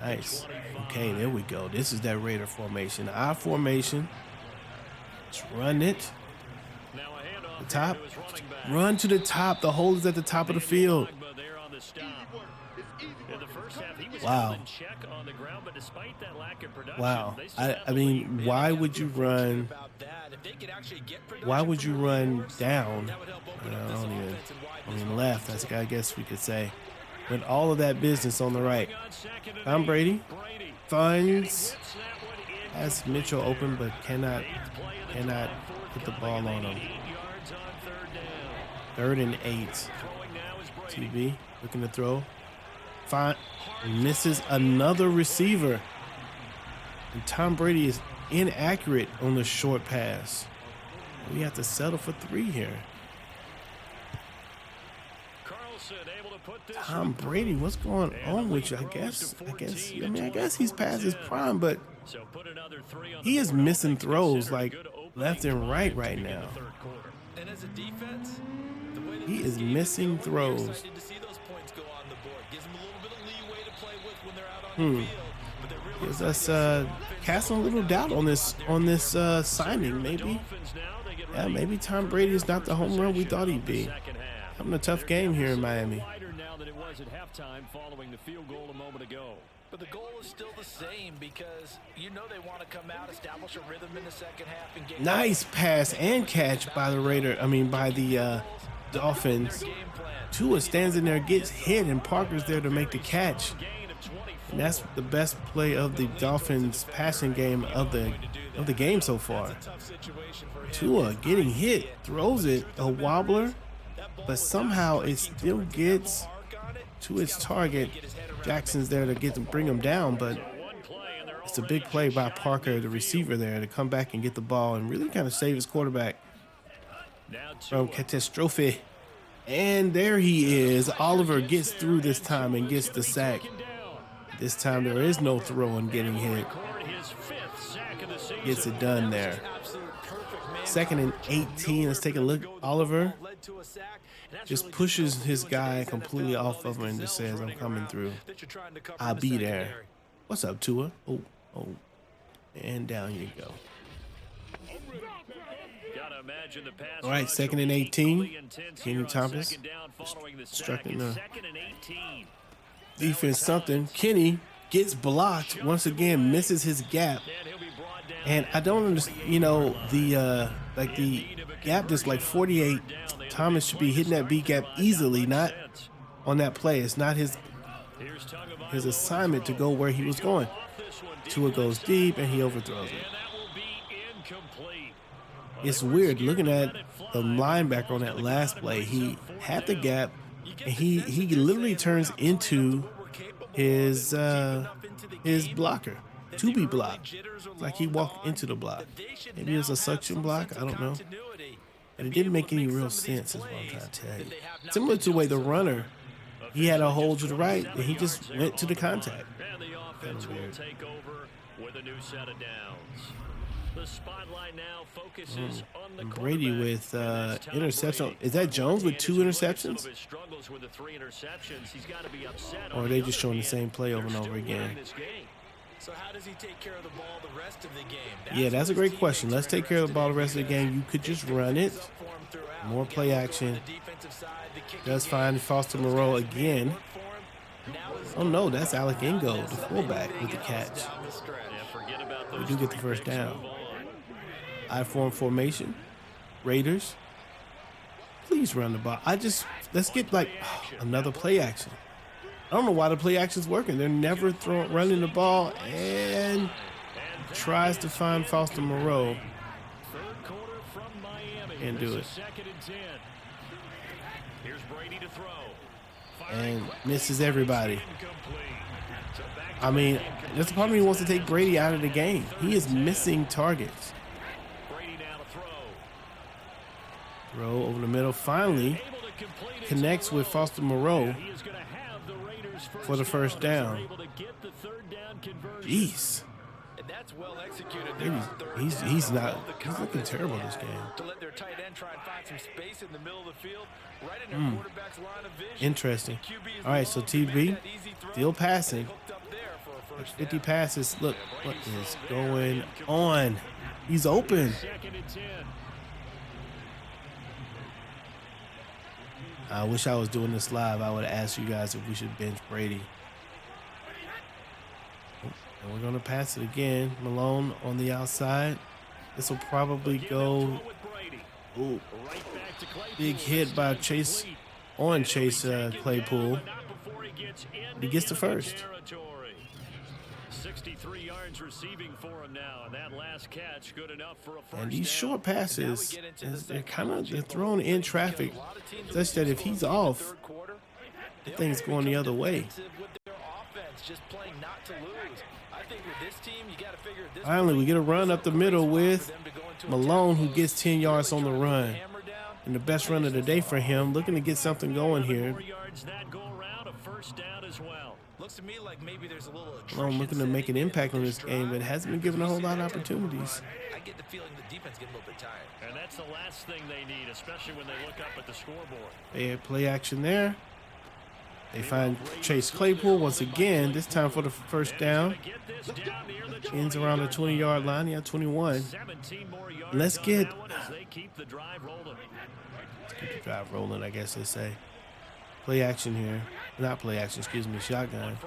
S1: Nice. Okay, there we go. This is that Raider formation. Our formation. Let's run it. The top. Run to the top. The hole is at the top of the field. Wow. Wow. I mean, why would you run? Why would you run down? I mean, left. I guess we could say. With all of that business on the right. Tom Brady finds has Mitchell open, but cannot put the ball on him. 3rd and 8. TB looking to throw. Fine. Misses another receiver. And Tom Brady is inaccurate on the short pass. We have to settle for 3 here. Tom Brady, what's going on with you? I guess he's past his prime, but he is missing throws like left and right now. He is missing throws. Gives us casting a little doubt on this signing. Maybe Tom Brady is not the home run we thought he'd be. Having a tough game here in Miami.
S3: But the goal is still the same because you know they want to come out, establish a rhythm in the second half and get
S1: nice pass and catch by the Dolphins. Tua stands in there, gets hit, and Parker's there to make the catch. And that's the best play of the Dolphins passing game of the game so far. Tua getting hit, throws it, a wobbler, but somehow it still gets to its target. Jackson's there to bring him down, but it's a big play by Parker, the receiver there, to come back and get the ball and really kind of save his quarterback from catastrophe. And there he is. Oliver gets through this time and gets the sack. This time there is no throw and getting hit. Gets it done there. 2nd and 18. Let's take a look. Oliver just pushes his guy completely off of him and just says, I'm coming through. I'll be there. What's up, Tua? Oh. And down you go. All right, 2nd and 18. Kenny Thomas struggling the defense something. Kenny gets blocked once again, misses his gap. And I don't understand, the gap that's like 48. Thomas should be hitting that B gap easily, not on that play. It's not his assignment to go where he was going. Tua goes deep and he overthrows it. It's weird looking at the linebacker on that last play. He had the gap and he literally turns into his blocker to be blocked. Like he walked into the block. Maybe it was a suction block. I don't know. But it didn't make any real sense is what I'm trying to tell you. Similar to the way the runner, he had a hole to the right and he just went to the contact. Kind of weird. The spotlight now focuses on the Brady with interception. Is that Jones with 2 interceptions? Or are they just showing the same play over and over again?
S3: So how does he take care of the ball the rest of the game?
S1: Yeah, that's a great question. Let's take care of the ball the rest of the game. You could just run it. More play action. Does find Foster Moreau again. Oh no, that's Alec Ingo, the fullback, with the catch. We do get the first down. I-form formation. Raiders. Please run the ball. Let's get another play action. I don't know why the play action's working. They're never running the ball and tries to find Foster Moreau. Can't do it. And misses everybody. I mean, there's a part of me who wants to take Brady out of the game. He is missing targets. Throw over the middle. Finally connects with Foster Moreau for the first down. Jeez. He's looking terrible this game. Interesting. All right, so TB still passing. 50 passes. Look what is going on. He's open. I wish I was doing this live. I would ask you guys if we should bench Brady. And we're going to pass it again. Malone on the outside. This will probably go. Ooh, big hit by Chase on Chase Claypool. He gets the first.
S4: 63 yards receiving for him now, and that last catch good enough for a first
S1: and these
S4: down.
S1: short passes, they're thrown in traffic, such that if he's off, the thing's going the other way. Finally, we get a run up the middle with Malone, who gets 10 yards on the run. And the best run of the day for him, looking to get something going here.
S3: Looks to me like maybe there's a little
S1: Malone looking to make an impact on this game, but hasn't been given a whole lot of opportunities.
S3: I get the feeling the defense getting a little bit tired.
S4: And that's the last thing they need, especially when they look up at the scoreboard.
S1: They had play action there. They find Chase Claypool once again, this time for the first down. Ends around the 20-yard line. Yeah, 21. Let's get the drive rolling, I guess they say. Play action here. Not play action, excuse me, shotgun.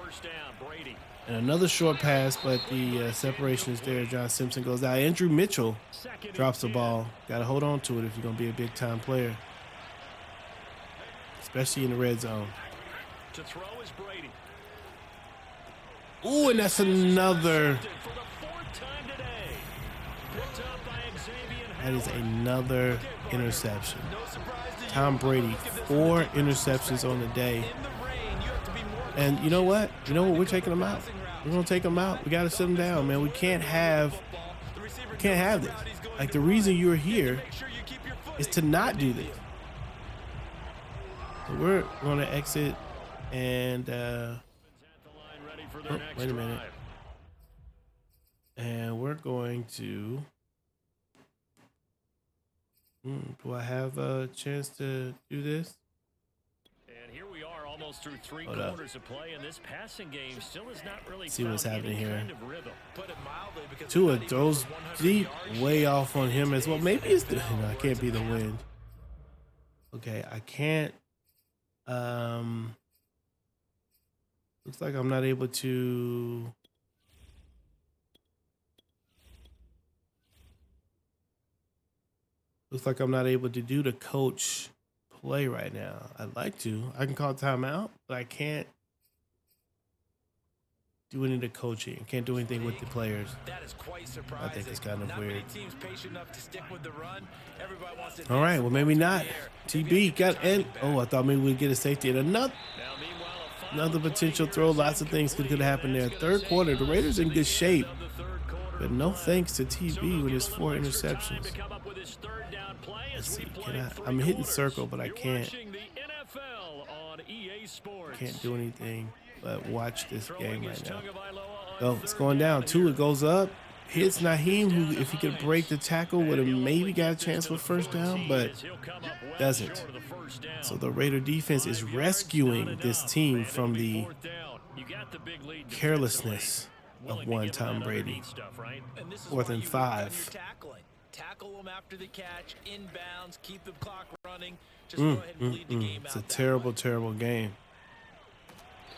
S1: And another short pass, but the separation is there. John Simpson goes out. Andrew Mitchell drops the ball. Got to hold on to it if you're going to be a big-time player, especially in the red zone.
S4: To throw is Brady.
S1: Ooh, and that's another. That is another interception. Tom Brady, 4 interceptions on the day. And you know what? We're taking them out. We're going to take them out. We got to sit them down, man. We can't have this. Like, the reason you're here is to not do this. So we're going to exit and, wait a minute. And we're going to, do I have a chance to do this?
S4: And here we are, almost through 3 quarters of play, and this passing game still is not really.
S1: See what's happening here.
S4: Kind of rhythm.
S1: Tua throws deep, way off on him as well. Maybe it's the. No, it can't be the wind. Okay, I can't. Looks like I'm not able to. Looks like I'm not able to do the coach play right now. I'd like to. I can call timeout, but I can't do any of the coaching. I can't do anything with the players.
S3: That is quite surprising.
S1: I think it's kind of
S3: not
S1: weird.
S3: Many teams patient enough to stick with the run. Everybody wants to.
S1: All right, well, maybe not. TB got in. Oh, I thought maybe we'd get a safety. And another potential throw. Lots of things could happen there. Third quarter, the Raiders in good shape. But no thanks to TB with his 4 interceptions. Let's see. I'm hitting circle, but I can't do anything but watch this game right now. Oh, it's going down. Tua goes up. Hits Naheem, who, if he could break the tackle, would have maybe got a chance for first down, but doesn't. So the Raider defense is rescuing this team from the carelessness of one Tom Brady. 4th and 5.
S3: Tackle them after the catch, inbounds, keep the clock running. Just go ahead and bleed the game out.
S1: It's a terrible, terrible game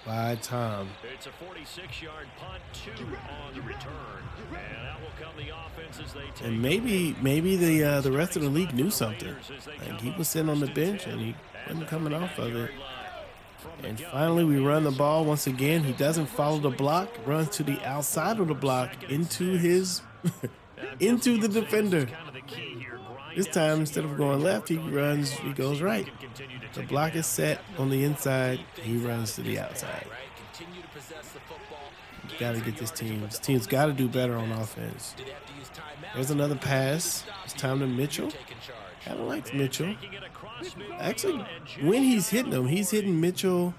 S1: by Tom.
S4: It's a 46-yard punt, 2 on the return, and out will come the offense as they take.
S1: And maybe the rest of the league knew something. Like, he was sitting on the bench and he wasn't coming off of it. And finally, we run the ball once again. He doesn't follow the block, runs to the outside of the block into his into the defender. This time, instead of going left, he goes right. The block is set on the inside. He runs to the outside. Got to get this team. This team's got to do better on offense. There's another pass. It's time to Mitchell. I don't like Mitchell. Actually, when he's hitting Mitchell,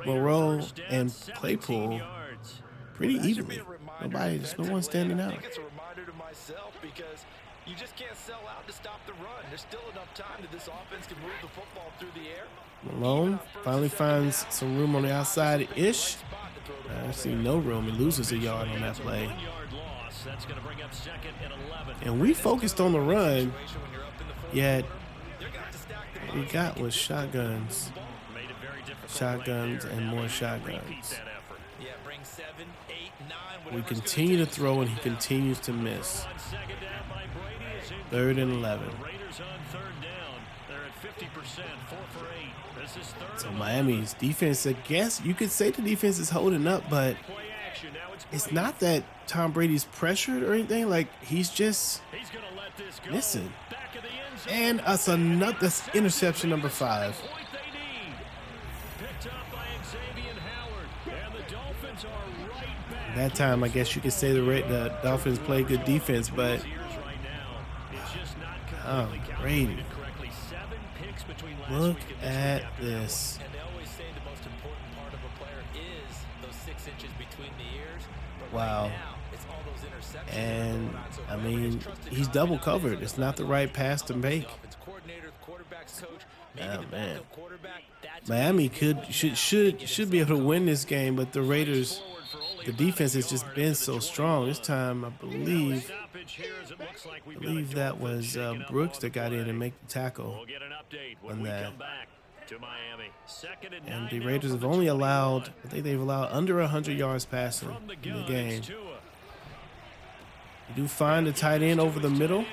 S1: Moreau, and Claypool pretty evenly. There's no one standing out.
S3: Because you just can't sell out to stop the run. There's still enough time that this offense can move the football through the air.
S1: Malone finally finds some room on the outside-ish. I see no room. He loses a yard on that play. And we focused on the run, yet we got was shotguns. Shotguns and more shotguns. We continue to throw and he continues to miss. 3rd and 11. So Miami's defense, I guess you could say the defense is holding up, but it's not that Tom Brady's pressured or anything. Like, he's just missing. And that's another interception, number 5. That time, I guess you could say the Dolphins played good defense, but oh, Brady. Look at this.
S3: And they always say the most important part of a player is those 6 inches between the ears. But
S1: wow.
S3: Right now, it's all those interceptions.
S1: And I mean, he's double covered. It's not the right pass to make. Oh man. Miami should be able to win this game, but the Raiders, the defense has just been so strong. This time, I believe that was Brooks that got in and make the tackle on that. And the Raiders have only allowed, I think they've allowed under 100 yards passing in the game. You do find the tight end over the middle.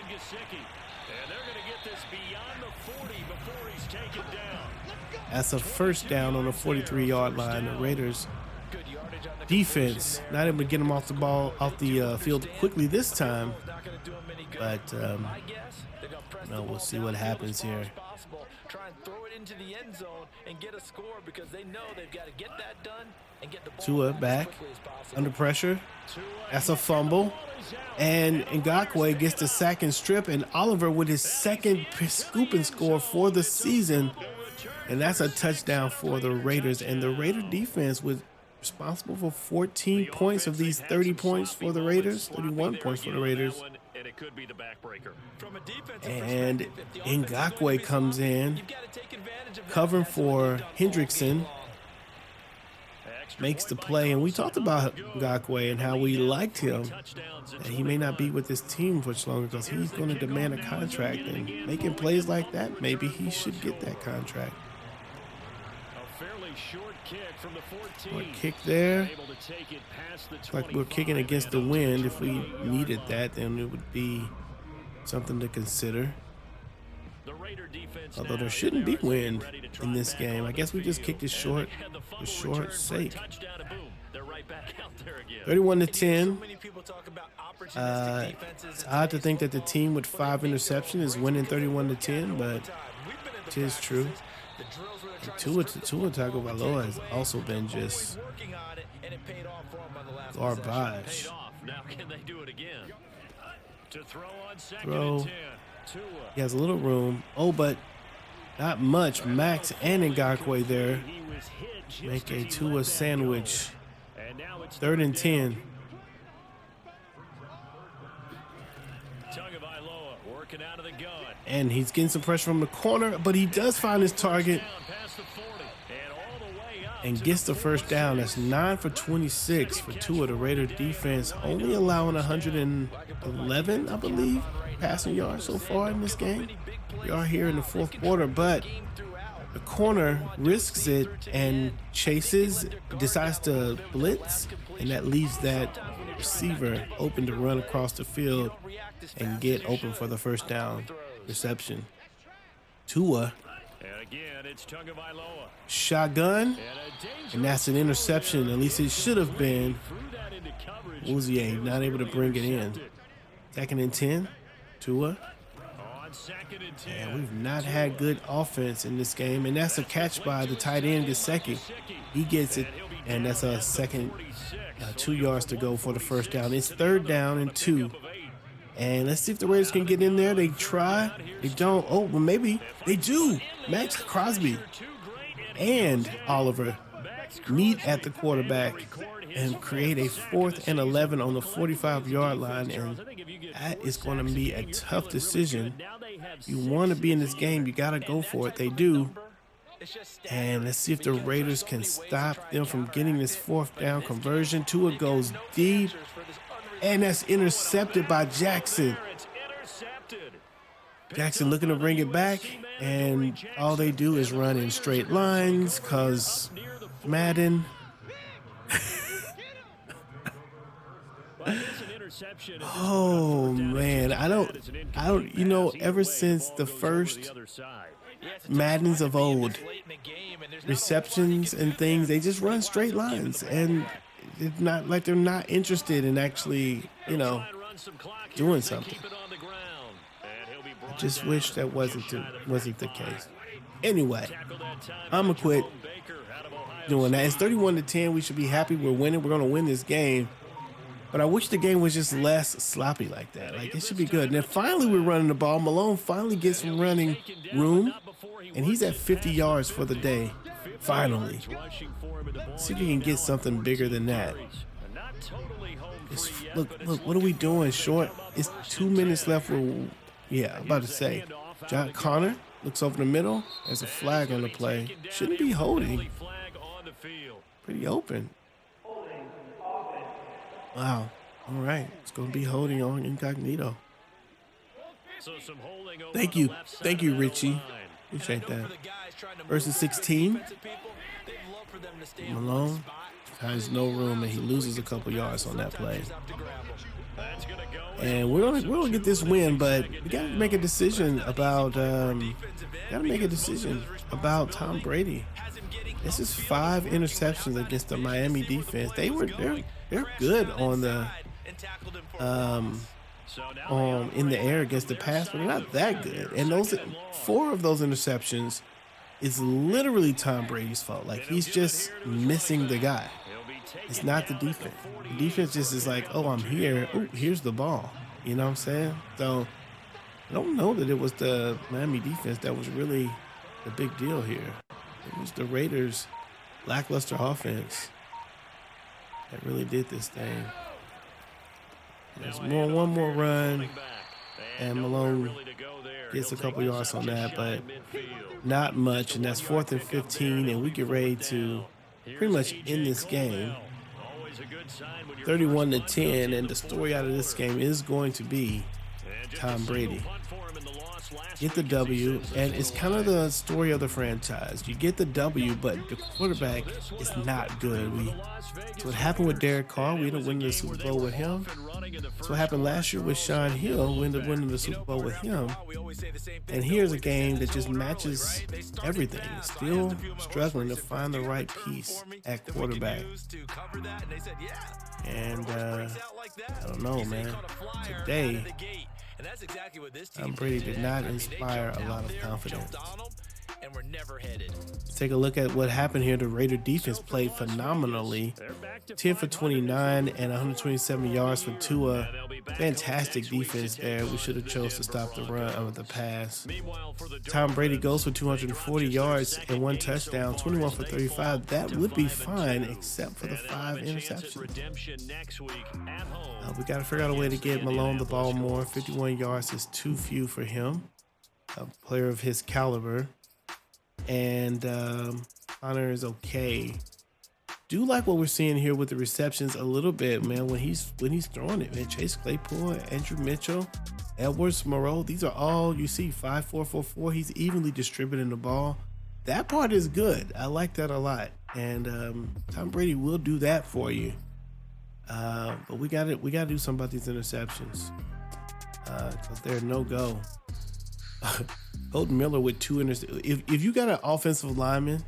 S1: That's a first down on the 43-yard line. The Raiders defense not able to get him off the field quickly this time, but we'll see what happens here.
S3: Try and throw it into the end zone and get a score because they know they've got to get that done and get the ball
S1: Tua back under pressure. That's a fumble, and Ngakoue gets the sack and strip, and Oliver with his second scoop and score for the season, and that's a touchdown for the Raiders. And the Raider defense was responsible for 14 points of these 30 points for the Raiders, 31 points for the Raiders. And Ngakoue comes in, covering for Hendrickson, makes the play. And we talked about Ngakoue and how we liked him. And he may not be with this team for much longer because he's going to demand a contract. And making plays like that, maybe he should get that contract. Short kick there. Like we're kicking against the wind. If we needed that, then it would be something to consider. Although there shouldn't be wind in this game. I guess we just kicked it short for short's sake. 31-10. It's odd to think that the team with 5 interceptions is winning 31-10, but it is true. Tua Tagovailoa has also been just garbage. Throw. He has a little room. Oh, but not much. Max and Ngakoue there make a Tua sandwich. 3rd and 10. And he's getting some pressure from the corner, but he does find his target and gets the first down. That's 9 for 26 for Tua. The Raider defense only allowing 111, I believe, passing yards so far in this game. We are here in the 4th quarter, but the corner risks it and decides to blitz, and that leaves that receiver open to run across the field and get open for the first down reception. Tua, shotgun, and that's an interception. At least it should have been. Wouzier not able to bring it in. 2nd and 10. Tua. And we've not had good offense in this game, and that's a catch by the tight end Gesicki. He gets it, and that's a second 2 yards to go for the first down. It's 3rd down and 2. And let's see if the Raiders can get in there. They try. They don't. Oh, well, maybe they do. Max Crosby and Oliver meet at the quarterback and create a 4th and 11 on the 45-yard line. And that is going to be a tough decision. You want to be in this game, you got to go for it. They do. And let's see if the Raiders can stop them from getting this 4th down conversion. Tua goes deep. And that's intercepted by Jackson. Jackson looking to bring it back, and all they do is run in straight lines because Madden. Oh man, I don't, ever since the first Maddens of old, receptions and things, they just run straight lines, and it's not like they're not interested in actually, doing something. I just wish that wasn't the case. Anyway, I'm gonna quit doing that. It's 31-10. We should be happy. We're winning. We're gonna win this game. But I wish the game was just less sloppy like that. Like, it should be good. And then finally we're running the ball. Malone finally gets some running room, and he's at 50 yards for the day. Finally. See if he can get something bigger than that. Look, what are we doing? Short. It's 2 minutes left. I'm about to say. John Connor looks over the middle. There's a flag on the play. Shouldn't be holding. Pretty open. Wow. All right. It's going to be holding on incognito. Thank you. Thank you, Richie. Appreciate that. First and 16. Malone has no room, and he loses a couple yards on that play. And we're gonna get this win, but we got to make a decision about Tom Brady. This is 5 interceptions against the Miami defense. They're good on the in the air against the pass, but they're not that good. And 4 of those interceptions is literally Tom Brady's fault. Like, he's just missing the guy. It's not the defense. The defense just is like, oh, I'm here. Oh, here's the ball. You know what I'm saying? So I don't know that it was the Miami defense that was really the big deal here. It was the Raiders' lackluster offense that really did this thing. There's one more run, and Malone gets a couple yards on that, but not much, and that's 4th and 15, and we get ready to pretty much end this game 31-10, and the story out of this game is going to be Tom Brady get the W, and it's kind of the story of the franchise. You get the W, but the quarterback is not good. It's what happened with Derek Carr. We ended up winning the Super Bowl with him. It's what happened last year with Shawn Hill. We ended up winning the Super Bowl with him. And here's a game that just matches everything. Still struggling to find the right piece at quarterback. And I don't know, man. Today, Tom Brady did not inspire a lot of confidence. Let's take a look at what happened here. The Raider defense played phenomenally. 10 for 29 and 127 yards for Tua. Fantastic defense there. We should have chose to stop the run of the pass. Tom Brady goes for 240 yards and 1 touchdown, 21 for 35. That would be fine except for the 5 interceptions. We got to figure out a way to get Malone the ball more. 51 yards is too few for him, a player of his caliber. And Connor is okay. Do like what we're seeing here with the receptions a little bit, man. When he's throwing it, man. Chase Claypool, Andrew Mitchell, Edwards, Moreau. These are all you see 5-4-4-4. He's evenly distributing the ball. That part is good. I like that a lot. And Tom Brady will do that for you. But we got to do something about these interceptions. Because they're no go. Colton Miller with 2 interceptions. If you got an offensive lineman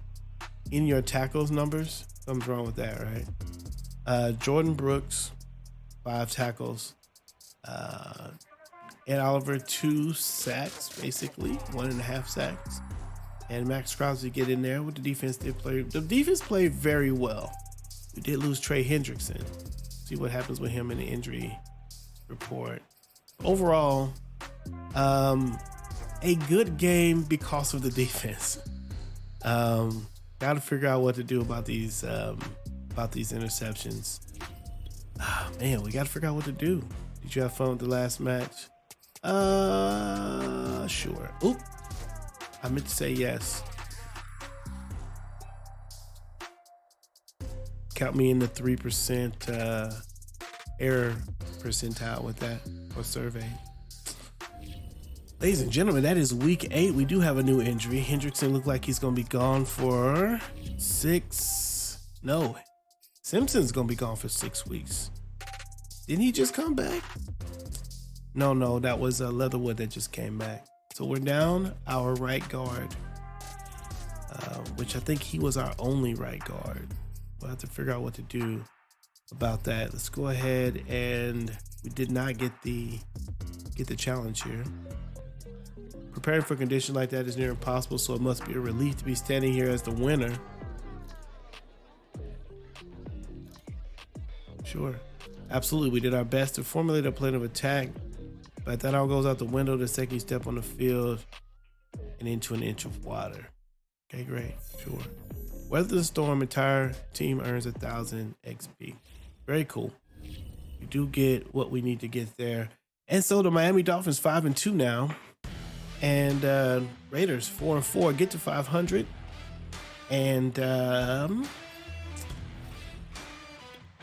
S1: in your tackles numbers, something's wrong with that, right? Jordan Brooks, 5 tackles. Ed Oliver, 2 sacks, basically, 1.5 sacks. And Max Crosby get in there with the defense. The defense played very well. We did lose Trey Hendrickson. See what happens with him in the injury report. Overall, a good game because of the defense. Got to figure out what to do about these interceptions. Man, we got to figure out what to do. Did you have fun with the last match? Sure. Oop, I meant to say yes. Count me in the 3% error percentile with that or survey. Ladies and gentlemen, that is week 8. We do have a new injury. Hendrickson looked like he's going to be gone for 6. No, Simpson's going to be gone for 6 weeks. Didn't he just come back? No, that was Leatherwood that just came back. So we're down our right guard, which I think he was our only right guard. We'll have to figure out what to do about that. Let's go ahead, and we did not get the challenge here. Preparing for conditions like that is near impossible, so it must be a relief to be standing here as the winner. Sure. Absolutely, we did our best to formulate a plan of attack, but that all goes out the window the second you step on the field and into an inch of water. Okay, great. Sure. Weather the storm, entire team earns 1,000 XP. Very cool. We do get what we need to get there. And so the Miami Dolphins 5-2 now. And Raiders 4-4, get to 500, and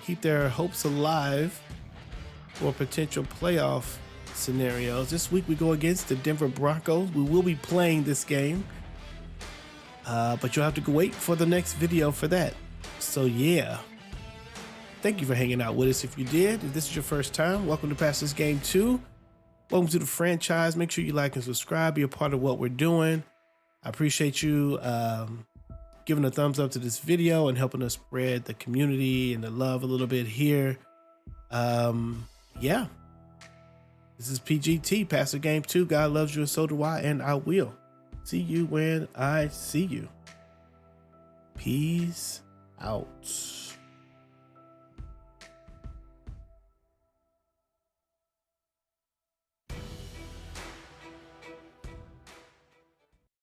S1: keep their hopes alive for potential playoff scenarios. This week we go against the Denver Broncos. We will be playing this game, but you'll have to go wait for the next video for that. So yeah, thank you for hanging out with us. If you did, if this is your first time, welcome to Pastors Game 2. Welcome to the franchise. Make sure you like and subscribe, be a part of what we're doing. I appreciate you giving a thumbs up to this video and helping us spread the community and the love a little bit here. Yeah, this is PGT, Pastor Game 2. God loves you and so do I, and I will see you when I see you. Peace out.